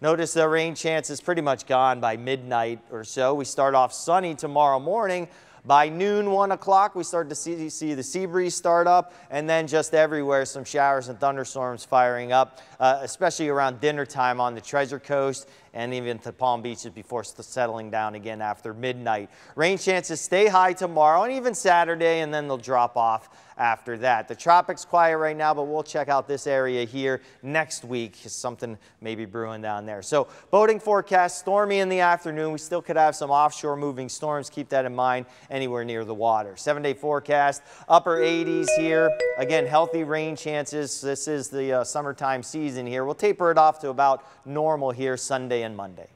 Notice the rain chance is pretty much gone by midnight or so. We start off sunny tomorrow morning. By noon, 1 o'clock, we start to see the sea breeze start up, and then just everywhere some showers and thunderstorms firing up, especially around dinner time on the Treasure Coast and even to Palm Beaches before settling down again after midnight. Rain chances stay high tomorrow and even Saturday, and then they'll drop off after that. The tropics quiet right now, but we'll check out this area here next week. Something may be brewing down there. So boating forecast, stormy in the afternoon. We still could have some offshore moving storms. Keep that in mind anywhere near the water. 7-day forecast, upper 80s here. Again, healthy rain chances. This is the summertime season here. We'll taper it off to about normal here Sunday and Monday.